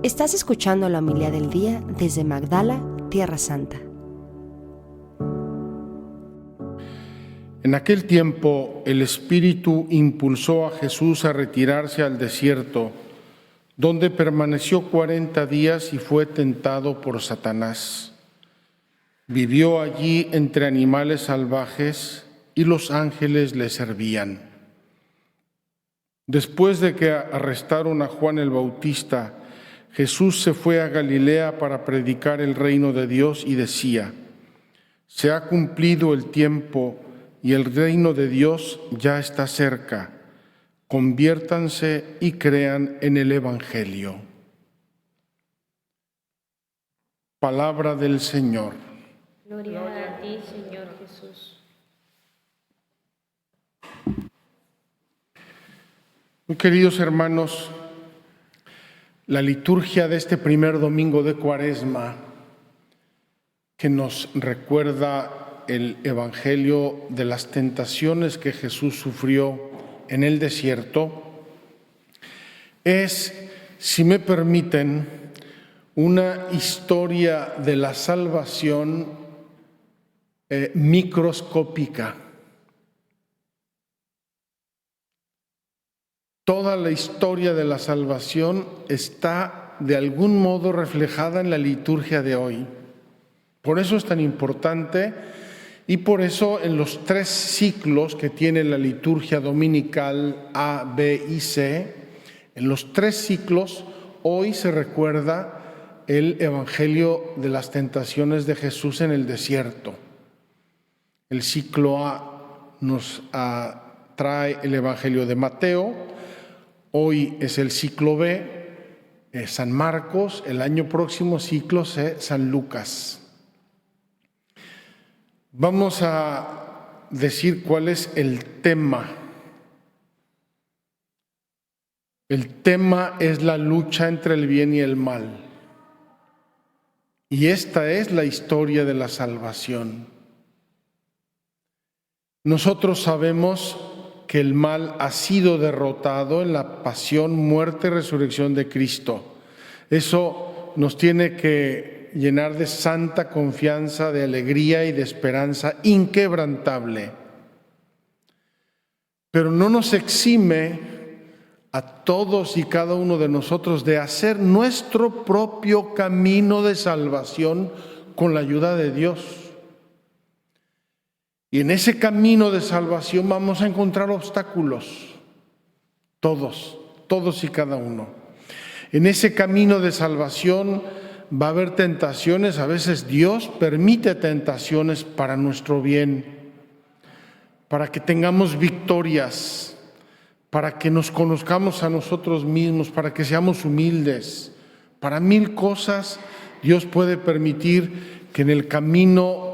Estás escuchando la homilía del día desde Magdala, Tierra Santa. En aquel tiempo, el Espíritu impulsó a Jesús a retirarse al desierto, donde permaneció 40 días y fue tentado por Satanás. Vivió allí entre animales salvajes y los ángeles le servían. Después de que arrestaron a Juan el Bautista, Jesús se fue a Galilea para predicar el reino de Dios y decía: «Se ha cumplido el tiempo y el reino de Dios ya está cerca. Conviértanse y crean en el Evangelio». Palabra del Señor. Gloria a ti, Señor Jesús. Muy queridos hermanos, la liturgia de este primer domingo de Cuaresma, que nos recuerda el Evangelio de las tentaciones que Jesús sufrió en el desierto, es, si me permiten, una historia de la salvación microscópica. Toda la historia de la salvación está de algún modo reflejada en la liturgia de hoy. Por eso es tan importante y por eso en los 3 ciclos que tiene la liturgia dominical A, B y C, en los 3 ciclos hoy se recuerda el Evangelio de las tentaciones de Jesús en el desierto. El ciclo A nos trae el Evangelio de Mateo. Hoy es el ciclo B, San Marcos, el año próximo ciclo C, San Lucas. Vamos a decir cuál es el tema. El tema es la lucha entre el bien y el mal. Y esta es la historia de la salvación. Nosotros sabemos que el mal ha sido derrotado en la pasión, muerte y resurrección de Cristo. Eso nos tiene que llenar de santa confianza, de alegría y de esperanza inquebrantable. Pero no nos exime a todos y cada uno de nosotros de hacer nuestro propio camino de salvación con la ayuda de Dios. Y en ese camino de salvación vamos a encontrar obstáculos, todos y cada uno. En ese camino de salvación va a haber tentaciones, a veces Dios permite tentaciones para nuestro bien, para que tengamos victorias, para que nos conozcamos a nosotros mismos, para que seamos humildes. Para 1000 cosas Dios puede permitir que en el camino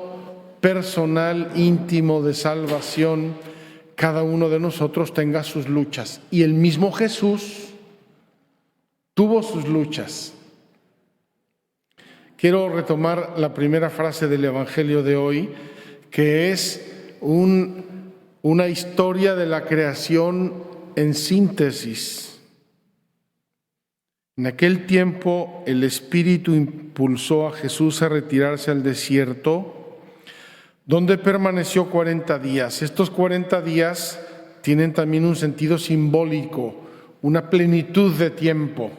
personal, íntimo de salvación, cada uno de nosotros tenga sus luchas. Y el mismo Jesús tuvo sus luchas. Quiero retomar la primera frase del Evangelio de hoy, que es una historia de la creación en síntesis. En aquel tiempo, el Espíritu impulsó a Jesús a retirarse al desierto, donde permaneció 40 días. Estos 40 días tienen también un sentido simbólico, una plenitud de tiempo.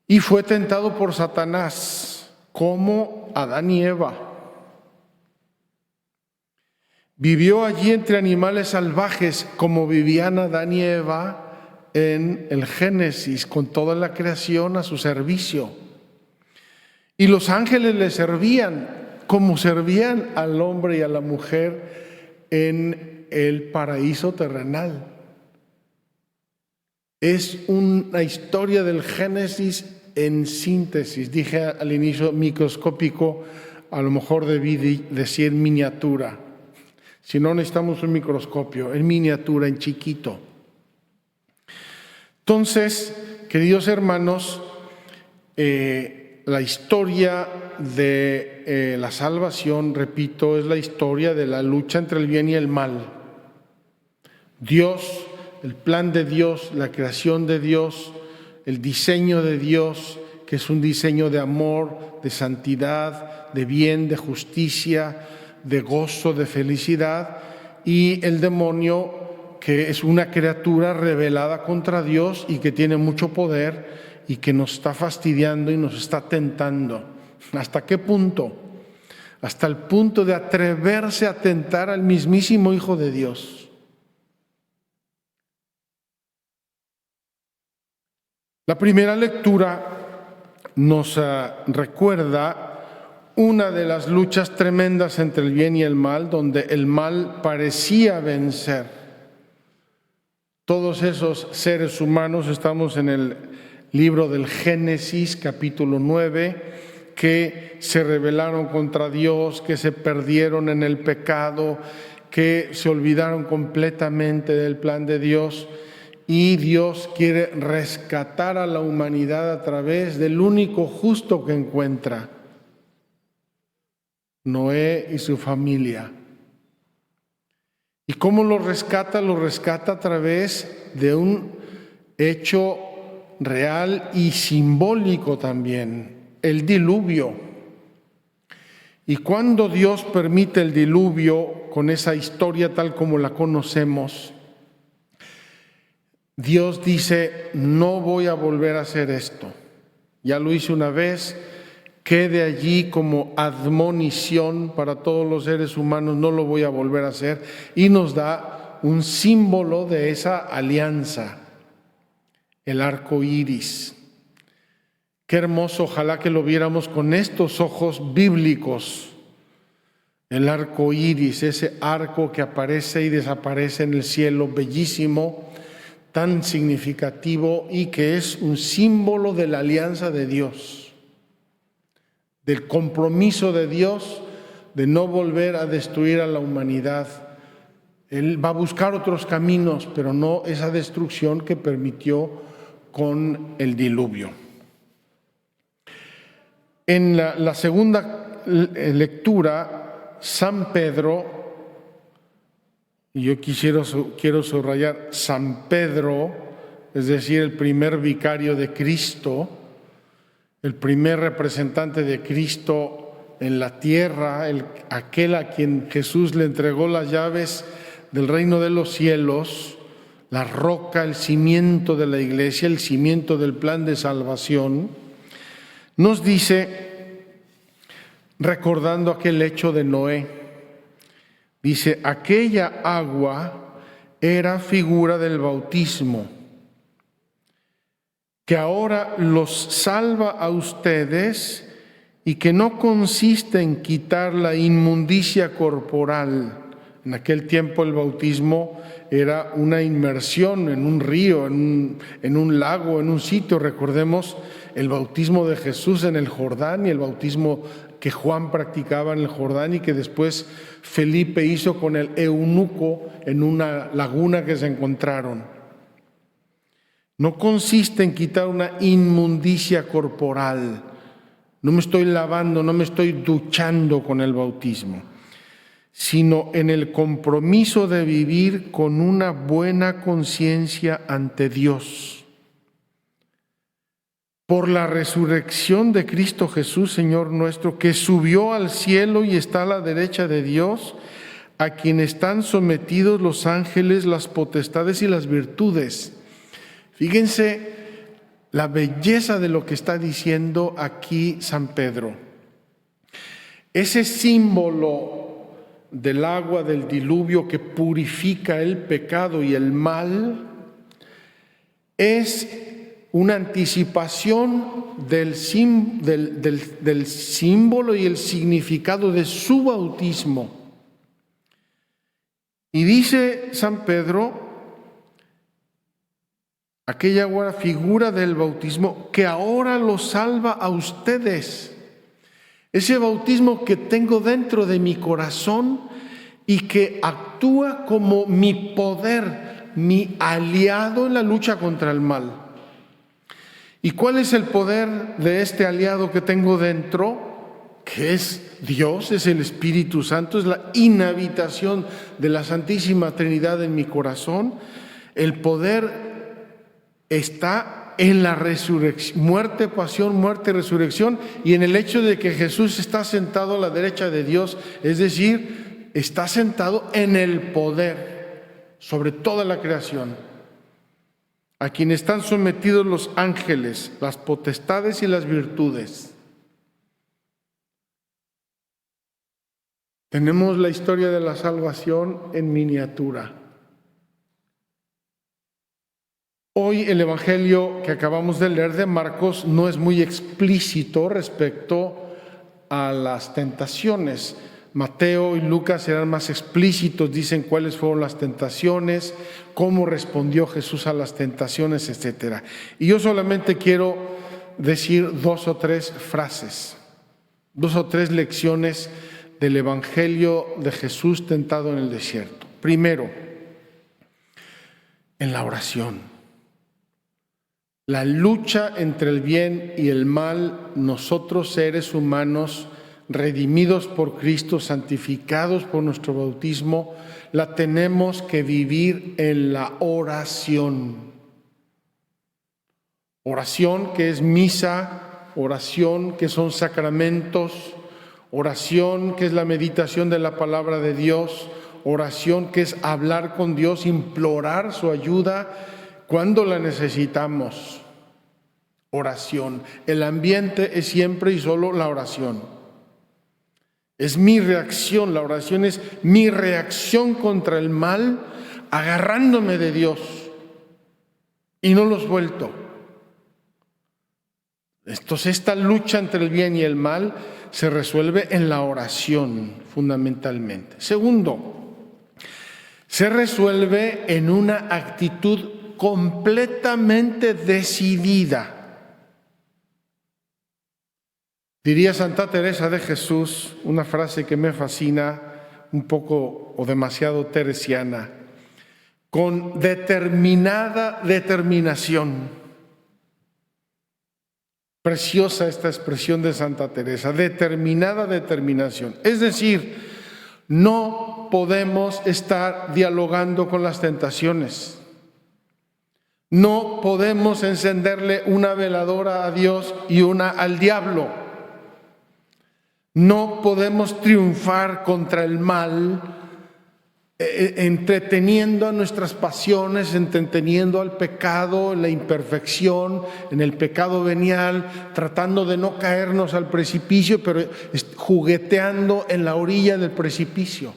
Y fue tentado por Satanás, como Adán y Eva. Vivió allí entre animales salvajes, como vivían Adán y Eva en el Génesis, con toda la creación a su servicio. Y los ángeles le servían, como servían al hombre y a la mujer en el paraíso terrenal. Es una historia del Génesis en síntesis. Dije al inicio microscópico, a lo mejor debí decir miniatura. Si no, necesitamos un microscopio, en miniatura, en chiquito. Entonces, queridos hermanos, la historia de la salvación, repito, es la historia de la lucha entre el bien y el mal. Dios, el plan de Dios, la creación de Dios, el diseño de Dios, que es un diseño de amor, de santidad, de bien, de justicia, de gozo, de felicidad, y el demonio, que es una criatura rebelada contra Dios y que tiene mucho poder y que nos está fastidiando y nos está tentando. ¿Hasta qué punto? Hasta el punto de atreverse a tentar al mismísimo Hijo de Dios. La primera lectura nos recuerda una de las luchas tremendas entre el bien y el mal, donde el mal parecía vencer. Todos esos seres humanos, estamos en el libro del Génesis, capítulo 9, que se rebelaron contra Dios, que se perdieron en el pecado, que se olvidaron completamente del plan de Dios, y Dios quiere rescatar a la humanidad a través del único justo que encuentra, Noé y su familia. ¿Y cómo lo rescata? Lo rescata a través de un hecho real y simbólico también, el diluvio. Y cuando Dios permite el diluvio, con esa historia tal como la conocemos, Dios dice: no voy a volver a hacer esto. Ya lo hice una vez, quede allí como admonición para todos los seres humanos, no lo voy a volver a hacer. Y nos da un símbolo de esa alianza, el arco iris. Qué hermoso, ojalá que lo viéramos con estos ojos bíblicos. El arco iris, ese arco que aparece y desaparece en el cielo, bellísimo, tan significativo, y que es un símbolo de la alianza de Dios, del compromiso de Dios de no volver a destruir a la humanidad. Él va a buscar otros caminos, pero no esa destrucción que permitió con el diluvio. En la segunda lectura, San Pedro, y yo quiero subrayar San Pedro, es decir, el primer vicario de Cristo, el primer representante de Cristo en la tierra, aquel a quien Jesús le entregó las llaves del reino de los cielos, la roca, el cimiento de la iglesia, el cimiento del plan de salvación, nos dice, recordando aquel hecho de Noé, dice: aquella agua era figura del bautismo, que ahora los salva a ustedes y que no consiste en quitar la inmundicia corporal. En aquel tiempo el bautismo era una inmersión en un río, en un lago, en un sitio. Recordemos el bautismo de Jesús en el Jordán y el bautismo que Juan practicaba en el Jordán y que después Felipe hizo con el eunuco en una laguna que se encontraron. No consiste en quitar una inmundicia corporal. No me estoy lavando, no me estoy duchando con el bautismo, sino en el compromiso de vivir con una buena conciencia ante Dios. Por la resurrección de Cristo Jesús, Señor nuestro, que subió al cielo y está a la derecha de Dios, a quien están sometidos los ángeles, las potestades y las virtudes. Fíjense la belleza de lo que está diciendo aquí San Pedro. Ese símbolo del agua del diluvio que purifica el pecado y el mal es una anticipación del símbolo y el significado de su bautismo. Y dice San Pedro, aquella agua figura del bautismo que ahora los salva a ustedes. Ese bautismo que tengo dentro de mi corazón y que actúa como mi poder, mi aliado en la lucha contra el mal. ¿Y cuál es el poder de este aliado que tengo dentro? Que es Dios, es el Espíritu Santo, es la inhabitación de la Santísima Trinidad en mi corazón. El poder está en la resurrección, muerte, y resurrección, y en el hecho de que Jesús está sentado a la derecha de Dios, es decir, está sentado en el poder sobre toda la creación, a quien están sometidos los ángeles, las potestades y las virtudes. Tenemos la historia de la salvación en miniatura. Hoy el Evangelio que acabamos de leer de Marcos no es muy explícito respecto a las tentaciones. Mateo y Lucas eran más explícitos, dicen cuáles fueron las tentaciones, cómo respondió Jesús a las tentaciones, etc. Y yo solamente quiero decir 2 o 3 frases, 2 o 3 lecciones del Evangelio de Jesús tentado en el desierto. Primero, en la oración. La lucha entre el bien y el mal, nosotros seres humanos, redimidos por Cristo, santificados por nuestro bautismo, la tenemos que vivir en la oración. Oración que es misa, oración que son sacramentos, oración que es la meditación de la palabra de Dios, oración que es hablar con Dios, implorar su ayuda cuando la necesitamos. Oración. El ambiente es siempre y solo la oración. Es mi reacción, la oración es mi reacción contra el mal, agarrándome de Dios y no lo suelto. Entonces esta lucha entre el bien y el mal se resuelve en la oración fundamentalmente. Segundo, se resuelve en una actitud completamente decidida. Diría Santa Teresa de Jesús una frase que me fascina, un poco o demasiado teresiana: con determinada determinación. Preciosa esta expresión de Santa Teresa, determinada determinación. Es decir, no podemos estar dialogando con las tentaciones. No podemos encenderle una veladora a Dios y una al diablo. No podemos triunfar contra el mal entreteniendo a nuestras pasiones, entreteniendo al pecado, en la imperfección, en el pecado venial, tratando de no caernos al precipicio, pero jugueteando en la orilla del precipicio.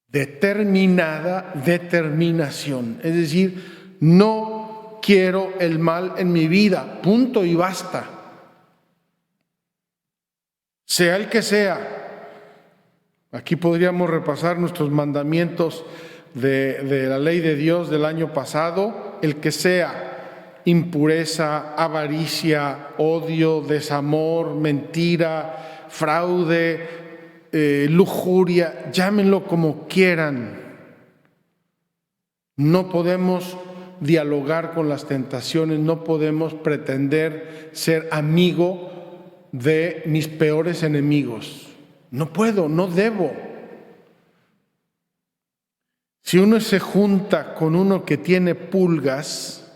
Determinada determinación, es decir, no quiero el mal en mi vida, punto y basta. Sea el que sea. Aquí podríamos repasar nuestros mandamientos de la ley de Dios del año pasado, el que sea: impureza, avaricia, odio, desamor, mentira, fraude, lujuria, llámenlo como quieran. No podemos dialogar con las tentaciones, no podemos pretender ser amigo de mis peores enemigos. No puedo, no debo. Si uno se junta con uno que tiene pulgas,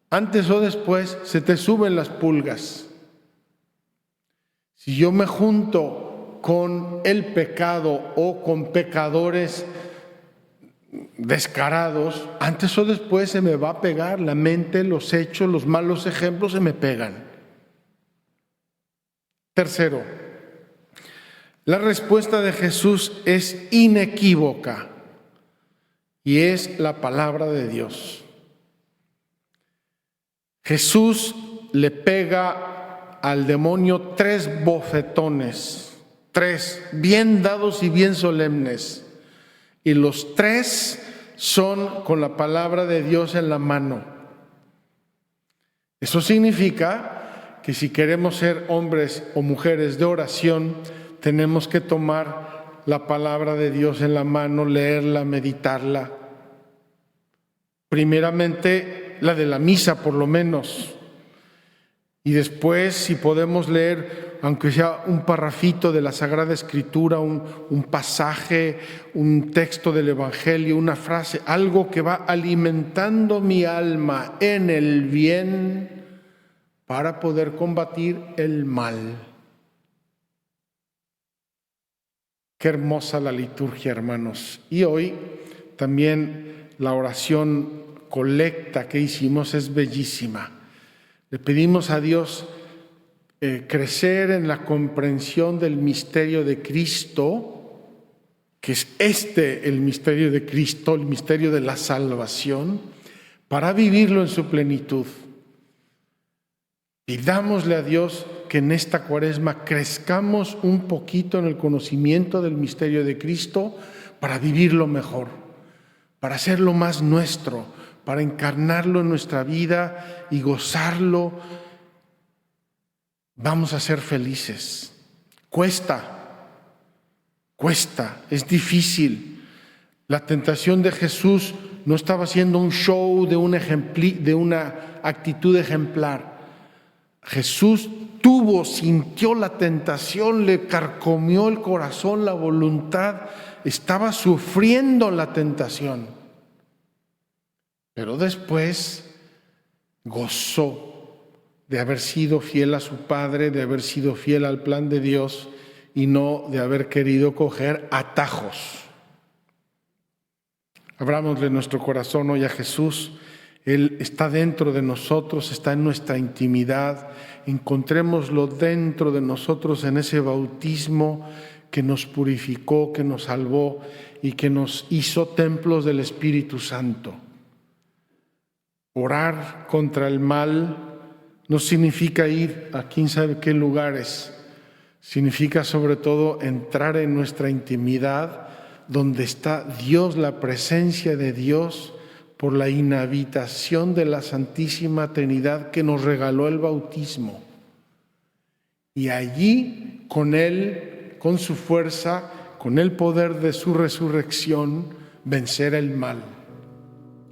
antes o después se te suben las pulgas. Si yo me junto con el pecado o con pecadores descarados, antes o después se me va a pegar la mente, los hechos, los malos ejemplos se me pegan. Tercero, la respuesta de Jesús es inequívoca y es la palabra de Dios. Jesús le pega al demonio 3 bofetones, 3 bien dados y bien solemnes, y los 3 son con la palabra de Dios en la mano. Eso significa que si queremos ser hombres o mujeres de oración, tenemos que tomar la palabra de Dios en la mano, leerla, meditarla. Primeramente la de la misa, por lo menos. Y después, si podemos leer aunque sea un parrafito de la Sagrada Escritura, un pasaje, un texto del Evangelio, una frase, algo que va alimentando mi alma en el bien para poder combatir el mal. Qué hermosa la liturgia, hermanos. Y hoy también la oración colecta que hicimos es bellísima. Le pedimos a Dios crecer en la comprensión del misterio de Cristo, que es el misterio de Cristo, el misterio de la salvación, para vivirlo en su plenitud. Pidámosle a Dios que en esta Cuaresma crezcamos un poquito en el conocimiento del misterio de Cristo para vivirlo mejor, para hacerlo más nuestro, para encarnarlo en nuestra vida y gozarlo. Vamos a ser felices. Cuesta, es difícil. La tentación de Jesús no estaba haciendo un show de una actitud ejemplar. Jesús sintió la tentación, le carcomió el corazón, la voluntad, estaba sufriendo la tentación. Pero después gozó de haber sido fiel a su Padre, de haber sido fiel al plan de Dios y no de haber querido coger atajos. Abrámosle nuestro corazón hoy a Jesús. Él está dentro de nosotros, está en nuestra intimidad. Encontrémoslo dentro de nosotros en ese bautismo que nos purificó, que nos salvó y que nos hizo templos del Espíritu Santo. Orar contra el mal no significa ir a quién sabe qué lugares. Significa sobre todo entrar en nuestra intimidad donde está Dios, la presencia de Dios, por la inhabitación de la Santísima Trinidad que nos regaló el bautismo. Y allí, con Él, con su fuerza, con el poder de su resurrección, vencer el mal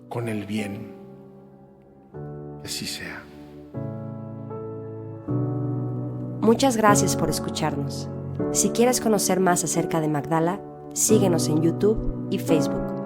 con el bien. Que así sea. Muchas gracias por escucharnos. Si quieres conocer más acerca de Magdala, síguenos en YouTube y Facebook.